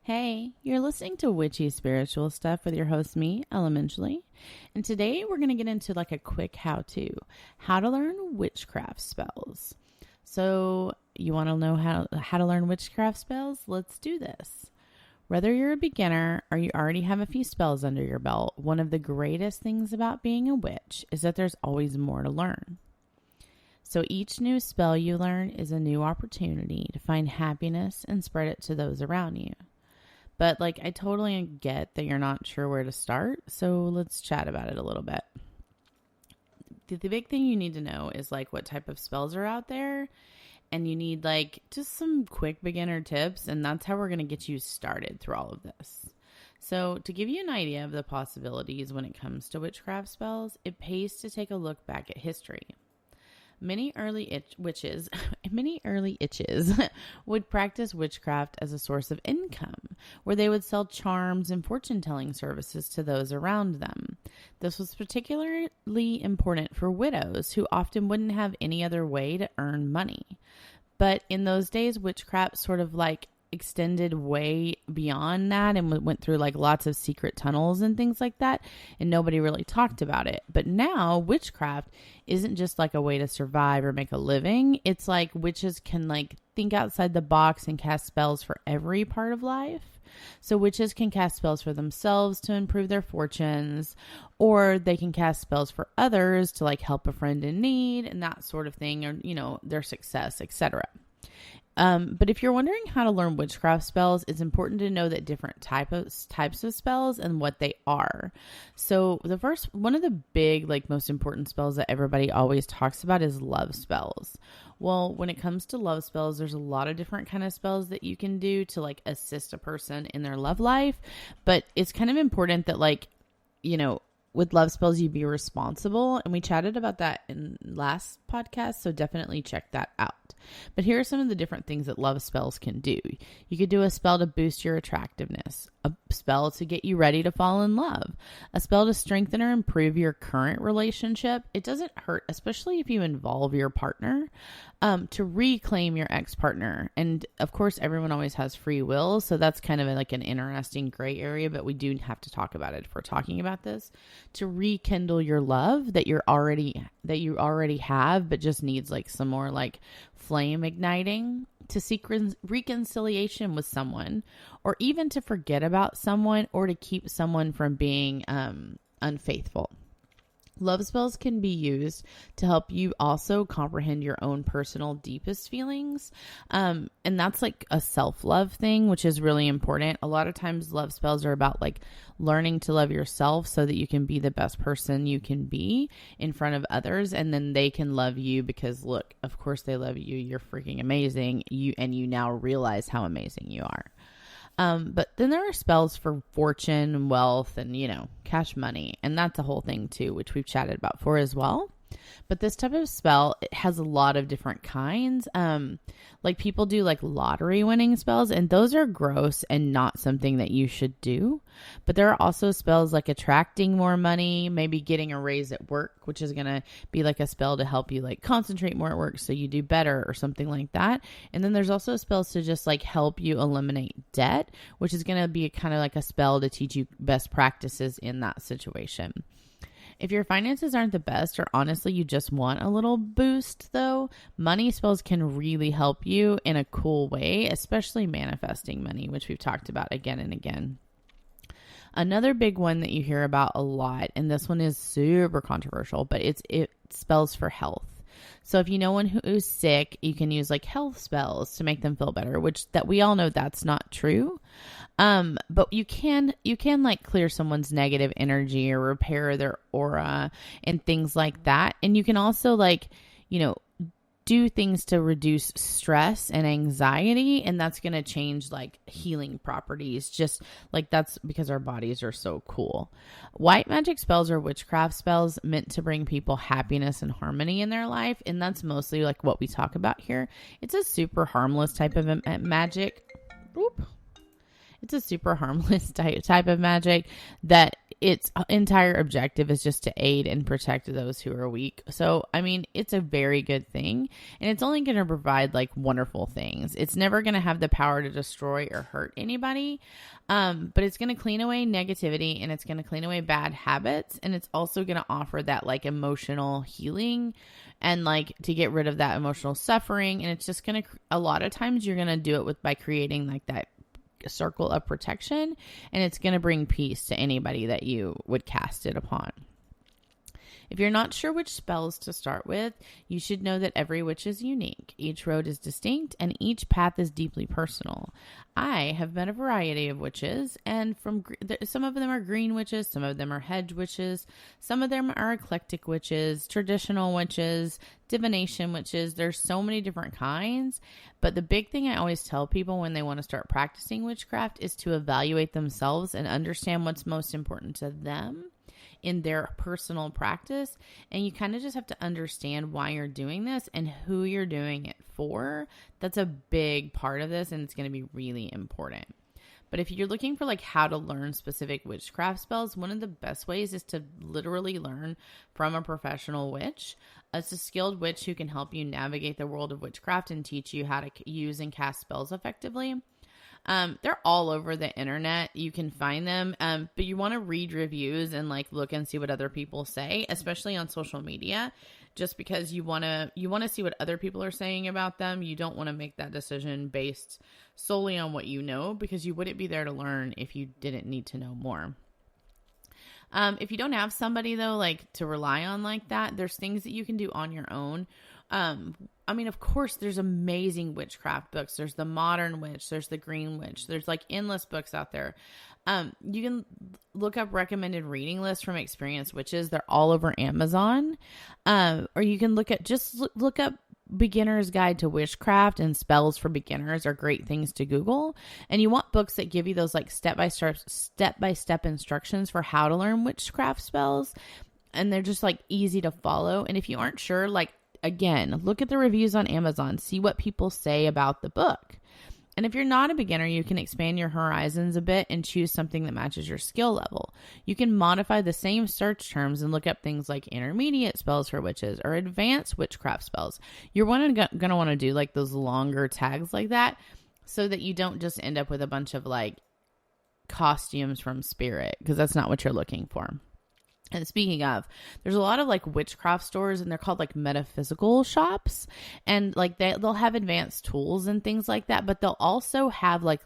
Hey, you're listening to Witchy Spiritual Stuff with your host, me, Elementally. And today we're going to get into like a quick how to learn witchcraft spells. So you want to know how to learn witchcraft spells? Let's do this. Whether you're a beginner or you already have a few spells under your belt, one of the greatest things about being a witch is that there's always more to learn. So each new spell you learn is a new opportunity to find happiness and spread it to those around you. But I totally get that you're not sure where to start, so let's chat about it a little bit. The big thing you need to know is what type of spells are out there, and you need just some quick beginner tips, and that's how we're going to get you started through all of this. So to give you an idea of the possibilities when it comes to witchcraft spells, it pays to take a look back at history. Many early witches would practice witchcraft as a source of income, where they would sell charms and fortune-telling services to those around them. This was particularly important for widows who often wouldn't have any other way to earn money. But in those days, witchcraft sort of extended way beyond that and went through lots of secret tunnels and things like that, and nobody really talked about it. But now witchcraft isn't just a way to survive or make a living. It's witches can think outside the box and cast spells for every part of life. So witches can cast spells for themselves to improve their fortunes, or they can cast spells for others to help a friend in need and that sort of thing, or their success, etc. But if you're wondering how to learn witchcraft spells, it's important to know that different types of spells and what they are. So one of the big, most important spells that everybody always talks about is love spells. Well, when it comes to love spells, there's a lot of different kind of spells that you can do to assist a person in their love life. But it's kind of important that with love spells, you be responsible. And we chatted about that in last podcast, so definitely check that out. But here are some of the different things that love spells can do. You could do a spell to boost your attractiveness, a spell to get you ready to fall in love, a spell to strengthen or improve your current relationship. It doesn't hurt, especially if you involve your partner, to reclaim your ex-partner. And of course, everyone always has free will, so that's kind of an interesting gray area, but we do have to talk about it if we're talking about this. To rekindle your love that you already have, but just needs some more flame igniting, to seek reconciliation with someone, or even to forget about someone, or to keep someone from being unfaithful. Love spells can be used to help you also comprehend your own personal deepest feelings. And that's a self-love thing, which is really important. A lot of times love spells are about learning to love yourself so that you can be the best person you can be in front of others. And then they can love you because look, of course they love you. You're freaking amazing. You now realize how amazing you are. But then there are spells for fortune and wealth and, cash money. And that's a whole thing too, which we've chatted about before as well. But this type of spell, it has a lot of different kinds. People do lottery winning spells, and those are gross and not something that you should do. But there are also spells attracting more money, maybe getting a raise at work, which is going to be a spell to help you concentrate more at work so you do better or something like that. And then there's also spells to just help you eliminate debt, which is going to be kind of a spell to teach you best practices in that situation. If your finances aren't the best, or honestly you just want a little boost though, money spells can really help you in a cool way, especially manifesting money, which we've talked about again and again. Another big one that you hear about a lot, and this one is super controversial, but it spells for health. So if you know one who's sick, you can use health spells to make them feel better, which that we all know that's not true. But you can clear someone's negative energy or repair their aura and things like that. And you can also do things to reduce stress and anxiety, and that's going to change healing properties, just that's because our bodies are so cool. White magic spells are witchcraft spells meant to bring people happiness and harmony in their life, and that's mostly what we talk about here. It's a super harmless type of magic. It's a super harmless type of magic that its entire objective is just to aid and protect those who are weak. So, I mean, it's a very good thing, and it's only going to provide like wonderful things. It's never going to have the power to destroy or hurt anybody, but it's going to clean away negativity, and it's going to clean away bad habits, and it's also going to offer that like emotional healing and like to get rid of that emotional suffering. And it's just going to, a lot of times you're going to do it by creating like that circle of protection, and it's going to bring peace to anybody that you would cast it upon. If you're not sure which spells to start with, you should know that every witch is unique. Each road is distinct, and each path is deeply personal. I have met a variety of witches, and some of them are green witches, some of them are hedge witches, some of them are eclectic witches, traditional witches, divination witches. There's so many different kinds, but the big thing I always tell people when they want to start practicing witchcraft is to evaluate themselves and understand what's most important to them in their personal practice. And you kind of just have to understand why you're doing this and who you're doing it for. That's a big part of this, and it's going to be really important. But if you're looking for like how to learn specific witchcraft spells, one of the best ways is to literally learn from a professional witch. It's a skilled witch who can help you navigate the world of witchcraft and teach you how to use and cast spells effectively. They're all over the internet. You can find them. But you want to read reviews and like look and see what other people say, especially on social media, just because you want to see what other people are saying about them. You don't want to make that decision based solely on what you know, because you wouldn't be there to learn if you didn't need to know more. If you don't have somebody though, like to rely on like that, there's things that you can do on your own. I mean, of course, there's amazing witchcraft books. There's the Modern Witch. There's the Green Witch. There's like endless books out there. You can look up recommended reading lists from experienced witches. They're all over Amazon. Or you can look up Beginner's Guide to Witchcraft and Spells for Beginners are great things to Google. And you want books that give you those like step-by-step instructions for how to learn witchcraft spells. And they're just like easy to follow. And if you aren't sure, like, again, look at the reviews on Amazon, see what people say about the book. And if you're not a beginner, you can expand your horizons a bit and choose something that matches your skill level. You can modify the same search terms and look up things like intermediate spells for witches or advanced witchcraft spells. You're going to want to do like those longer tags like that so that you don't just end up with a bunch of like costumes from Spirit, because that's not what you're looking for. And speaking of, there's a lot of like witchcraft stores, and they're called like metaphysical shops, and like they'll have advanced tools and things like that, but they'll also have like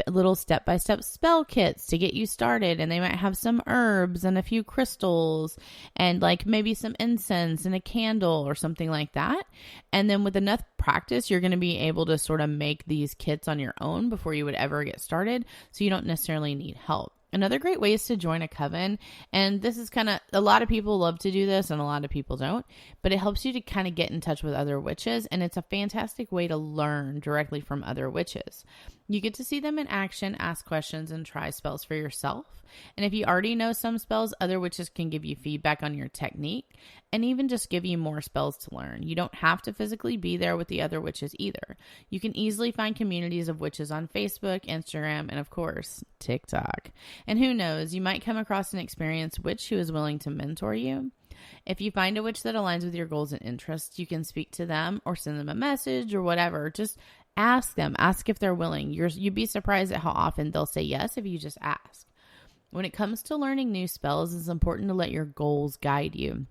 little step-by-step spell kits to get you started, and they might have some herbs and a few crystals and like maybe some incense and a candle or something like that. And then with enough practice, you're going to be able to sort of make these kits on your own before you would ever get started, so you don't necessarily need help. Another great way is to join a coven. And this is kind of, a lot of people love to do this and a lot of people don't, but it helps you to kind of get in touch with other witches. And it's a fantastic way to learn directly from other witches. You get to see them in action, ask questions, and try spells for yourself. And if you already know some spells, other witches can give you feedback on your technique and even just give you more spells to learn. You don't have to physically be there with the other witches either. You can easily find communities of witches on Facebook, Instagram, and of course, TikTok. And who knows, you might come across an experienced witch who is willing to mentor you. If you find a witch that aligns with your goals and interests, you can speak to them or send them a message or whatever. Just ask them. Ask if they're willing. You'd be surprised at how often they'll say yes if you just ask. When it comes to learning new spells, it's important to let your goals guide you.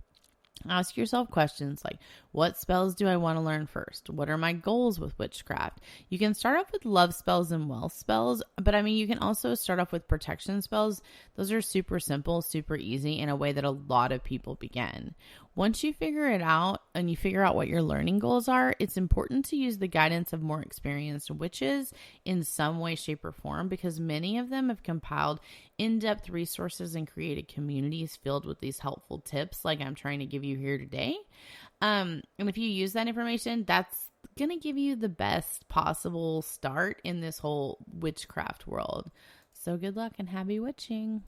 Ask yourself questions like, what spells do I want to learn first? What are my goals with witchcraft? You can start off with love spells and wealth spells, but I mean, you can also start off with protection spells. Those are super simple, super easy, in a way that a lot of people begin. Once you figure it out and you figure out what your learning goals are, it's important to use the guidance of more experienced witches in some way, shape, or form, because many of them have compiled in-depth resources and created communities filled with these helpful tips like I'm trying to give you here today. And if you use that information, that's going to give you the best possible start in this whole witchcraft world. So good luck and happy witching.